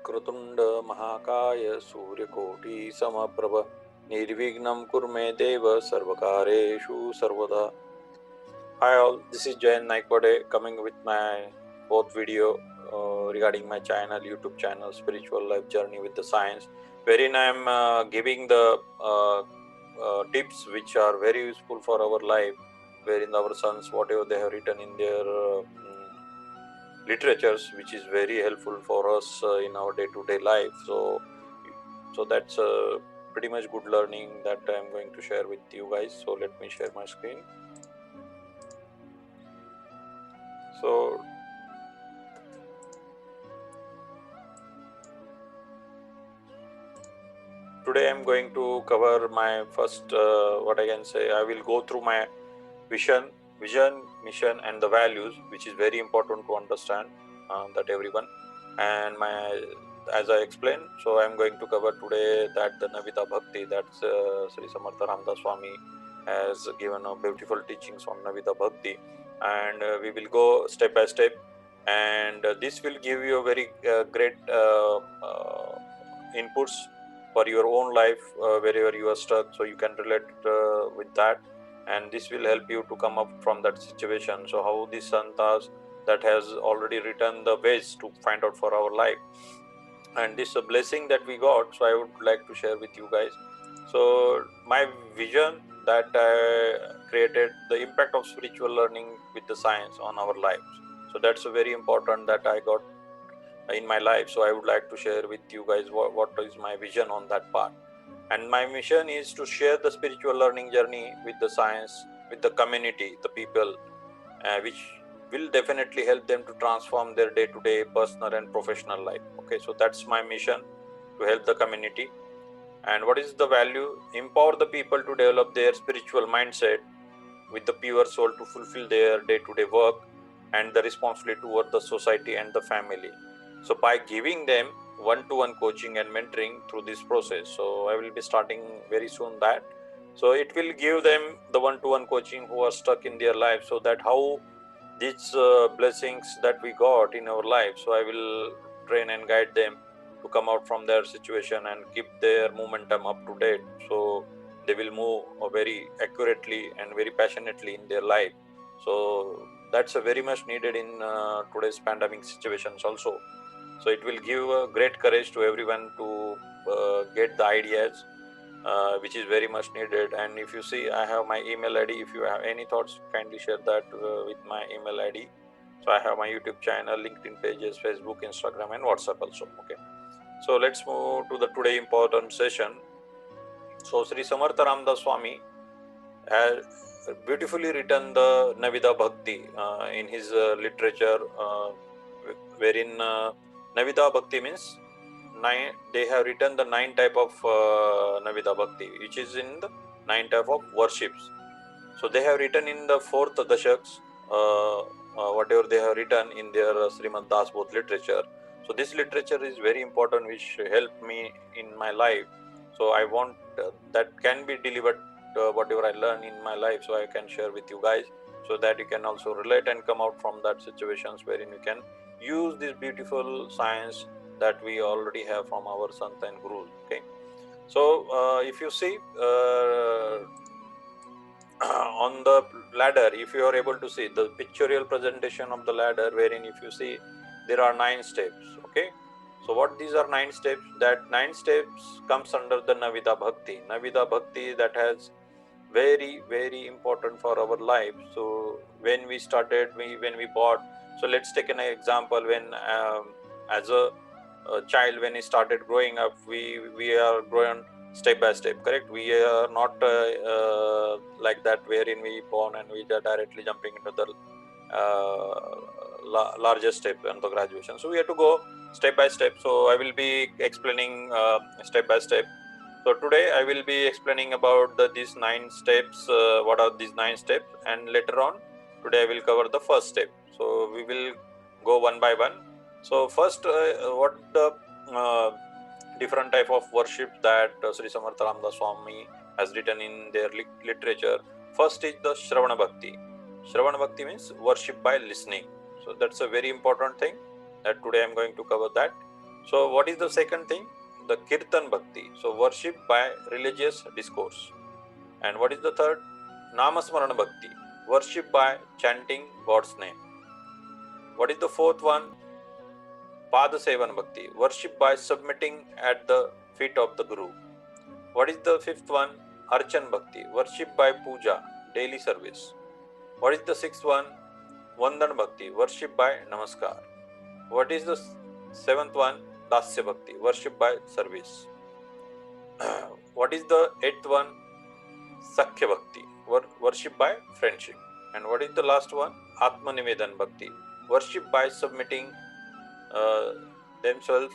वक्रतुंड महाकाय सूर्यकोटि समप्रभ निर्विघ्नं कुर्मे देव सर्वकारेषु सर्वदा. Hi all, this is Jayant Naikwade coming with my both video regarding my channel, YouTube channel, Spiritual Life Journey with the Science, wherein I am giving the tips which are very useful for our life, wherein our sons, whatever they have written in their literatures, which is very helpful for us in our day-to-day life. So that's pretty much good learning that I am going to share with you guys. So let me share my screen. So today I am going to cover my first, what I can say, I will go through my vision, mission and the values, which is very important to understand that everyone. And as I explained, so I am going to cover today that the Navita Bhakti, that's Sri Samartha Ramdas Swami has given a beautiful teachings on Navita Bhakti, and we will go step by step, and this will give you a very great inputs for your own life wherever you are stuck, so you can relate with that, and this will help you to come up from that situation. So how the santas that has already written the ways to find out for our life, and this blessing that we got, so I would like to share with you guys. So my vision that I created, the impact of spiritual learning with the science on our lives, so that's a very important that I got in my life. So I would like to share with you guys what is my vision on that part. And my mission is to share the spiritual learning journey with the science, with the community, the people, which will definitely help them to transform their day-to-day personal and professional life. Okay, so that's my mission, to help the community. And what is the value? Empower the people to develop their spiritual mindset with the pure soul to fulfill their day-to-day work and the responsibility toward the society and the family. So by giving them one-to-one coaching and mentoring through this process, so I will be starting very soon that. So it will give them the one-to-one coaching who are stuck in their life, so that how these blessings that we got in our life, so I will train and guide them to come out from their situation and keep their momentum up to date, so they will move very accurately and very passionately in their life. So that's a very much needed in today's pandemic situations also. So it will give great courage to everyone to get the ideas which is very much needed. And if you see, I have my email ID. If you have any thoughts, kindly share that with my email ID. So I have my YouTube channel, LinkedIn pages, Facebook, Instagram, and WhatsApp also. Okay. So let's move to the today important session. So Sri Samartha Ramdas Swami has beautifully written the Navida Bhakti in his literature, wherein Navida Bhakti means they have written the 9 type of Navida Bhakti, which is in the 9 type of worships. So they have written in the 4th Dashaks, whatever they have written in their Srimad Das Bodh literature. So this literature is very important, which helped me in my life. So I want that can be delivered whatever I learn in my life, so I can share with you guys, so that you can also relate and come out from that situations wherein you can use this beautiful science that we already have from our Sant and Gurus. Okay, so if you see on the ladder, if you are able to see the pictorial presentation of the ladder, wherein if you see there are 9 steps. Okay, so what these are 9 steps? That 9 steps comes under the Navida Bhakti. Navida Bhakti that has very important for our life. So when we started, when we bought, so let's take an example. When as a child, when he started growing up, we are growing step by step, correct? We are not like that wherein we born and we are directly jumping into the larger step and the graduation. So we have to go step by step. So I will be explaining step by step. So today I will be explaining about these 9 steps, what are these 9 steps, and later on today I will cover the first step. So we will go one by one. So first, what the different type of worship that Sri Samartha Ramdas Swami has written in their literature. First is the Shravana Bhakti. Shravana Bhakti means worship by listening. So that's a very important thing that today I am going to cover that. So what is the second thing? The Kirtan Bhakti. So worship by religious discourse. And what is the third? Namasmarana Bhakti. Worship by chanting God's name. What is the fourth one? Padasevana Bhakti. Worship by submitting at the feet of the Guru. What is the fifth one? Archan Bhakti. Worship by puja, daily service. What is the sixth one? Vandan Bhakti. Worship by namaskar. What is the seventh one? Dasya Bhakti. Worship by service. What is the eighth one? Sakhya Bhakti. Worship by friendship. And what is the last one? Atma Nivedan Bhakti. Worship by submitting themselves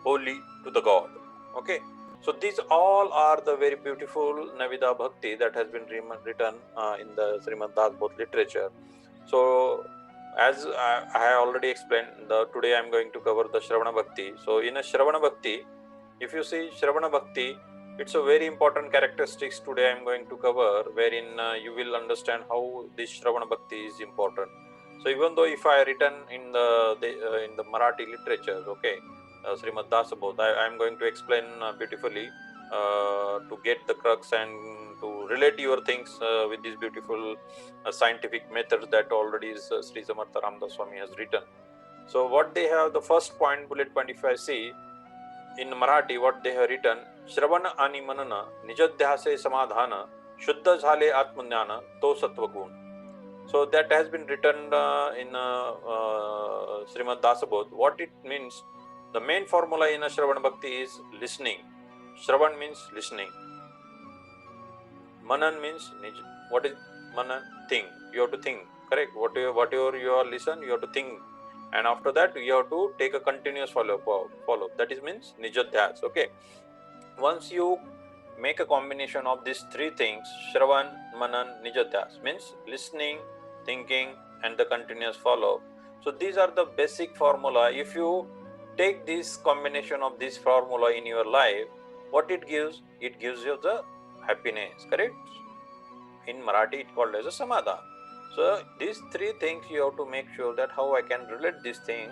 wholly to the God. Okay. So these all are the very beautiful Navida Bhakti that has been written in the Srimad Dasbodh literature. So as I already explained, today I am going to cover the Shravana Bhakti. So in a Shravana Bhakti, if you see Shravana Bhakti, it's a very important characteristics today I am going to cover, wherein you will understand how this Shravana Bhakti is important. So even though if I written in the Marathi literature, okay, Srimad Dasabodh, I am going to explain beautifully to get the crux and to relate your things with these beautiful scientific methods that already is Sri Samartha Ramdas Swami has written. So what they have, the first point, bullet point, if I see in Marathi, what they have written, Shravana ani manana nijadhyase samadhana shuddha jhale atmanyana to sattva gun. So that has been written in Srimad Dasabodh. What it means, the main formula in a Shravana Bhakti is listening. Shravan means listening. Manan means, what is Manan? Think. You have to think, correct? Whatever you are listen, you have to think. And after that, you have to take a continuous follow-up. That is means Nijadhyas. Okay. Once you make a combination of these three things, Shravan, Manan, Nijadhyas, means listening, thinking, and the continuous follow. So these are the basic formula. If you take this combination of this formula in your life, what it gives you the happiness, correct? In Marathi, it called as a samadhan. So these three things you have to make sure that how I can relate these things.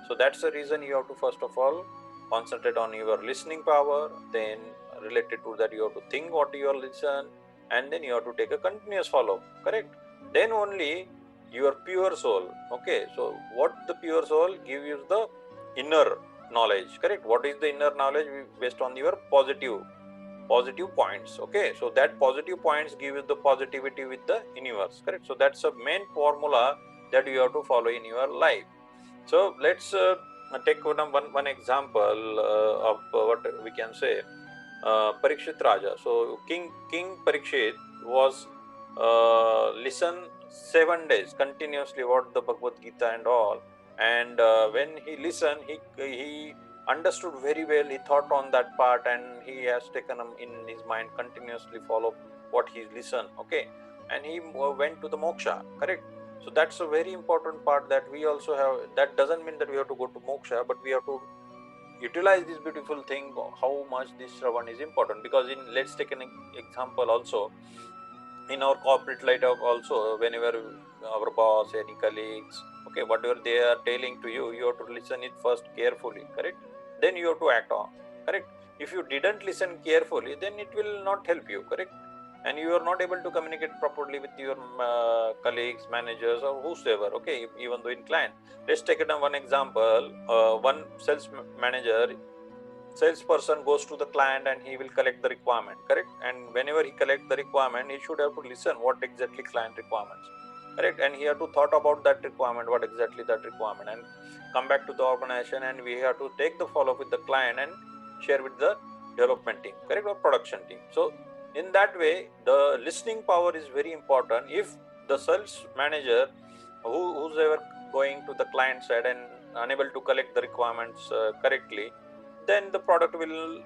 So that's the reason you have to first of all concentrate on your listening power, then related to that you have to think what you are listen, and then you have to take a continuous follow, correct? Then only your pure soul, okay? So what the pure soul give you the inner knowledge, correct? What is the inner knowledge? Based on your positive points, okay? So that positive points give you the positivity with the universe, correct? So that's a main formula that you have to follow in your life. So let's take one example of what we can say, Parikshit Raja. So King Parikshit was listen 7 days continuously what the Bhagavad Gita and all, and when he listened, he understood very well, he thought on that part, and he has taken in his mind continuously follow what he listened, okay, and he went to the moksha, correct? So that's a very important part that we also have. That doesn't mean that we have to go to moksha, but we have to utilize this beautiful thing, how much this Shravan is important. Because let's take an example also, in our corporate life also, whenever our boss, any colleagues, okay, whatever they are telling to you, you have to listen it first carefully, correct? Then you have to act on, correct? If you didn't listen carefully, then it will not help you, correct? And you are not able to communicate properly with your colleagues, managers, or whosoever, okay, even though in client. Let's take it one example. One salesperson goes to the client and he will collect the requirement, correct? And whenever he collect the requirement, he should have to listen what exactly client requirements, correct? And he have to thought about that requirement, what exactly that requirement, and come back to the organization, and we have to take the follow-up with the client and share with the development team, correct, or production team. So in that way, the listening power is very important. If the sales manager, who's ever going to the client side and unable to collect the requirements correctly, then the product will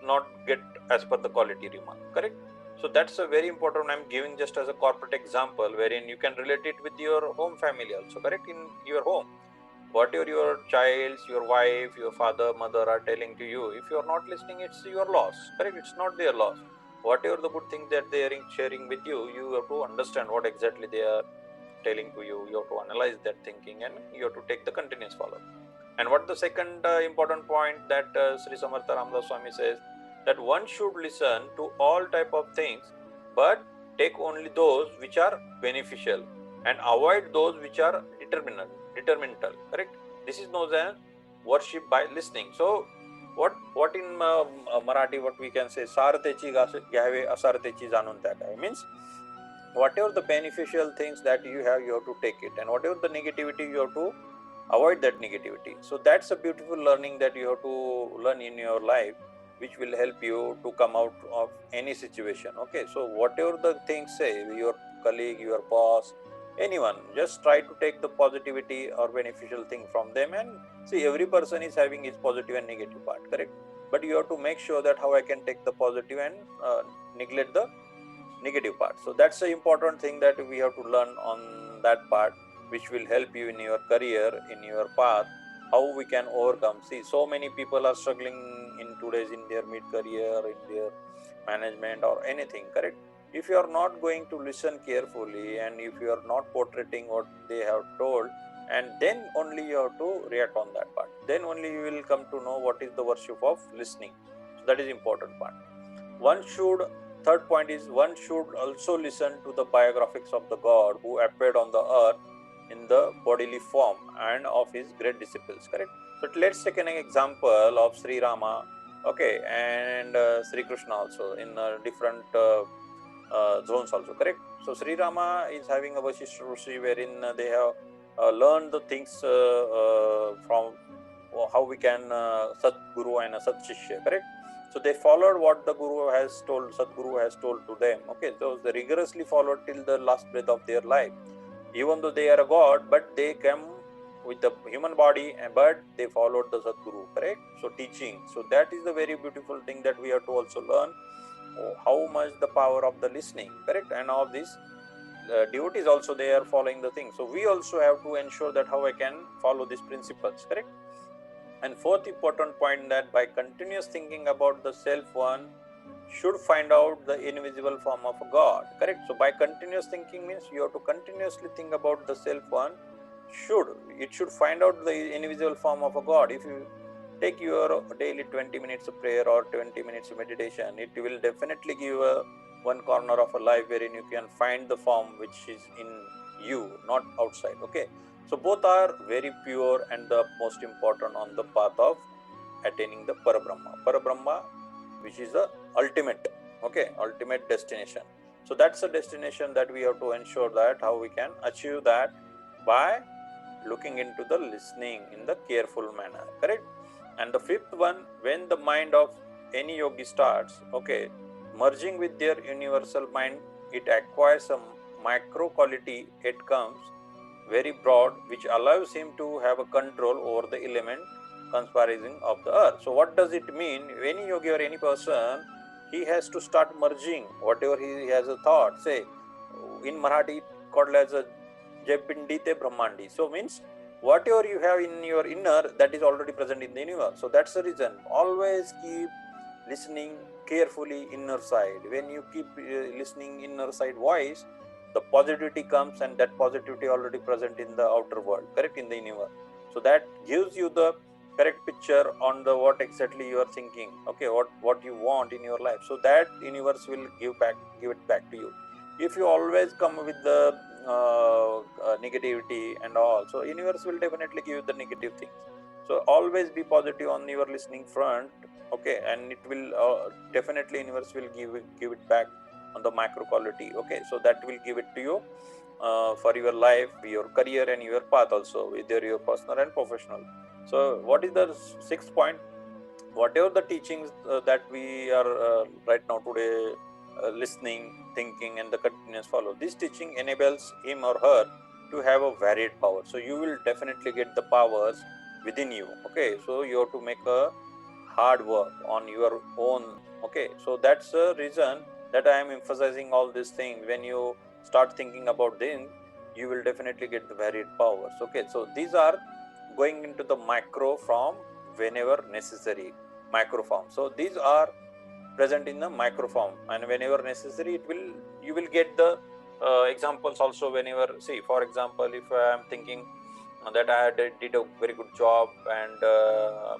not get as per the quality remark, correct? So that's a very important. I'm giving just as a corporate example, wherein you can relate it with your home family also, correct? In your home, whatever your childs, your wife, your father, mother are telling to you, if you are not listening, it's your loss, correct? It's not their loss. Whatever the good things that they are sharing with you, you have to understand what exactly they are telling to you. You have to analyze that thinking, and you have to take the continuous follow. And what the second important point that Sri Samartha Ramdas Swami says, that one should listen to all type of things, but take only those which are beneficial and avoid those which are detrimental. Correct? This is known as worship by listening. So what in Marathi what we can say, सारतेची घ्यावे असारतेची जाणून टाकावे, means whatever the beneficial things that you have to take it, and whatever the negativity you have to avoid that negativity. So that's a beautiful learning that you have to learn in your life, which will help you to come out of any situation. Okay, so whatever the things say, your colleague, your boss, anyone, just try to take the positivity or beneficial thing from them. And see, every person is having his positive and negative part, correct? But you have to make sure that how I can take the positive and neglect the negative part. So that's the important thing that we have to learn on that part, which will help you in your career, in your path, how we can overcome. See, so many people are struggling in today's in their mid career, in their management or anything, correct? If you are not going to listen carefully, and if you are not portraying what they have told, and then only you have to react on that part, then only you will come to know what is the worship of listening. So that is important part. One should, third point is, one should also listen to the biographies of the God who appeared on the earth in the bodily form and of his great disciples, correct? So let's take an example of Sri Rama, okay, and Sri Krishna also in different zones also, correct? So Sri Rama is having a Vasishtha Rishi wherein they have learned the things from how we can Sat Guru and a Sat Shishya, correct? So they followed what the Guru has told, Sadguru has told to them. Okay, so they rigorously followed till the last breath of their life. Even though they are a God, but they came with the human body, but they followed the Sadguru, correct? So teaching. So that is the very beautiful thing that we have to also learn, how much the power of the listening, correct? And all these devotees also, they are following the thing. So we also have to ensure that how I can follow these principles, correct? And fourth important point, that by continuous thinking about the self, one should find out the invisible form of a God, correct? So by continuous thinking means you have to continuously think about the self, one it should find out the invisible form of a God. If you take your daily 20 minutes of prayer or 20 minutes of meditation, it will definitely give one corner of a life wherein you can find the form which is in you, not outside. Okay, so both are very pure and the most important on the path of attaining the Parabrahma, which is the ultimate, okay, ultimate destination. So that's a destination that we have to ensure that how we can achieve that by looking into the listening in the careful manner, correct? And the fifth one, when the mind of any yogi starts, okay, merging with their universal mind, it acquires a micro quality, it comes very broad, which allows him to have a control over the element comprising of the earth. So what does it mean? Any yogi or any person, he has to start merging whatever he has a thought. Say in Marathi called as a Jepindi te Brahmandi. So means whatever you have in your inner, that is already present in the universe. So that's the reason. Always keep listening carefully inner side. When you keep listening inner side voice, the positivity comes, and that positivity already present in the outer world, correct, in the universe. So that gives you the correct picture on the what exactly you are thinking, okay, what you want in your life. So that universe will give it back to you. If you always come with the negativity and all, so universe will definitely give you the negative things. So always be positive on your listening front, okay, and it will definitely universe will give it back on the micro quality, okay. So that will give it to you for your life, your career, and your path also, whether your personal and professional. So what is the sixth point? Whatever the teachings that we are right now today listening, thinking, and the continuous follow, this teaching enables him or her to have a varied power. So you will definitely get the powers within you, okay. So you have to make a hard work on your own, okay. So that's the reason that I am emphasizing all these things. When you start thinking about them, you will definitely get the varied powers, okay. So these are going into the micro from whenever necessary, micro form. So these are present in the micro form, and whenever necessary, you will get the examples also whenever. See, for example, if I am thinking that I did a very good job, and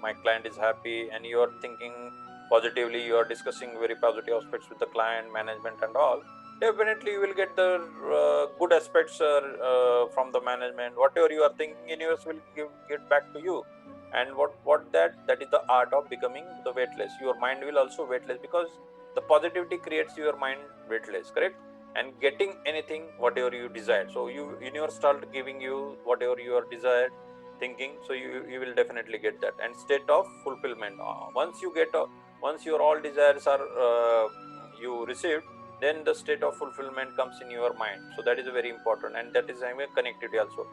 my client is happy, and you are thinking positively, you are discussing very positive aspects with the client, management and all, definitely you will get the good aspects from the management. Whatever you are thinking, universe will get back to you. And what that is the art of becoming the weightless. Your mind will also weightless, because the positivity creates your mind weightless, correct? And getting anything whatever you desire, so universe start giving you whatever you are desired thinking, so you will definitely get that. And state of fulfillment, once you get once your all desires are you received, then the state of fulfillment comes in your mind. So that is very important, and that is connectivity also.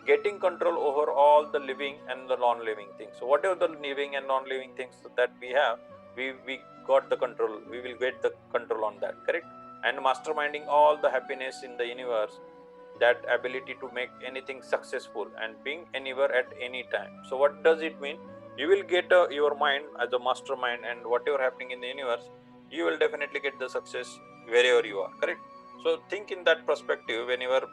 Getting control over all the living and the non-living things. So whatever the living and non-living things that we have, we got the control, we will get the control on that, correct? And masterminding all the happiness in the universe, that ability to make anything successful and being anywhere at any time. So what does it mean? You will get your mind as a mastermind, and whatever happening in the universe, you will definitely get the success wherever you are, correct? So think in that perspective whenever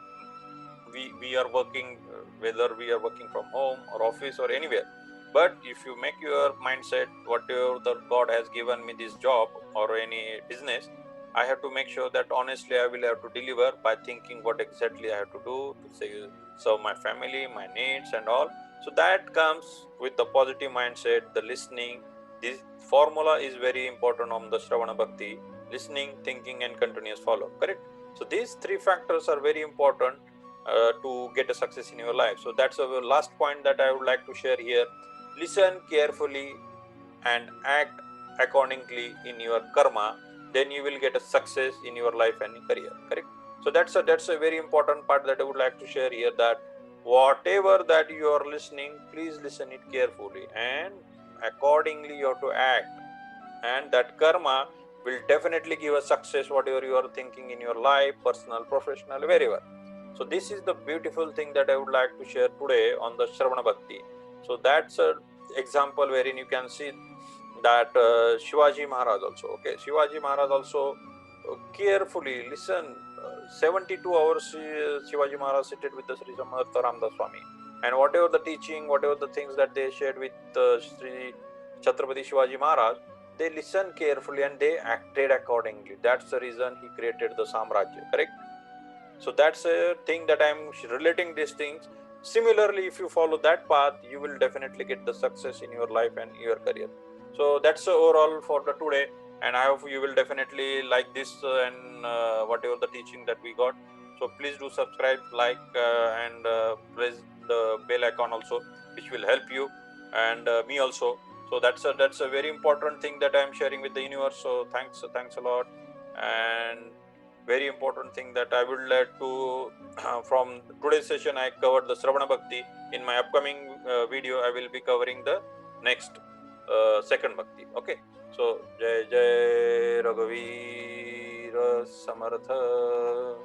we are working, whether we are working from home or office or anywhere. But if you make your mindset, whatever the God has given me this job or any business, I have to make sure that honestly I will have to deliver by thinking what exactly I have to do to say serve my family, my needs and all. So that comes with the positive mindset, the listening. This formula is very important on the Shravana Bhakti: listening, thinking and continuous follow, correct? So these three factors are very important to get a success in your life. So that's the last point that I would like to share here. Listen carefully and act accordingly in your karma, then you will get a success in your life and career, correct? So that's a very important part that I would like to share here, that whatever that you are listening, please listen it carefully, and accordingly you have to act, and that karma will definitely give a success whatever you are thinking in your life, personal, professional, wherever. So this is the beautiful thing that I would like to share today on the Shravana Bhakti. So that's a example wherein you can see that Shivaji Maharaj also, okay, Shivaji Maharaj also carefully listen. 72 hours Shivaji Maharaj seated with the Sri Samartha Ramdas Swami, and whatever the teaching, whatever the things that they shared with Sri Chhatrapati Shivaji Maharaj, they listened carefully and they acted accordingly. That's the reason he created the Samrajya, correct? So that's a thing that I'm relating these things. Similarly, if you follow that path, you will definitely get the success in your life and your career. So that's overall for the today, and I hope you will definitely like this and whatever the teaching that we got. So please do subscribe, like, and press the bell icon also, which will help you and me also. So that's a very important thing that I'm sharing with the universe. So thanks a lot. And very important thing that I would like to from today's session, I covered the Sravana Bhakti. In my upcoming video, I will be covering the next second Bhakti. Okay. So Jai Jai Raghavira Samartha.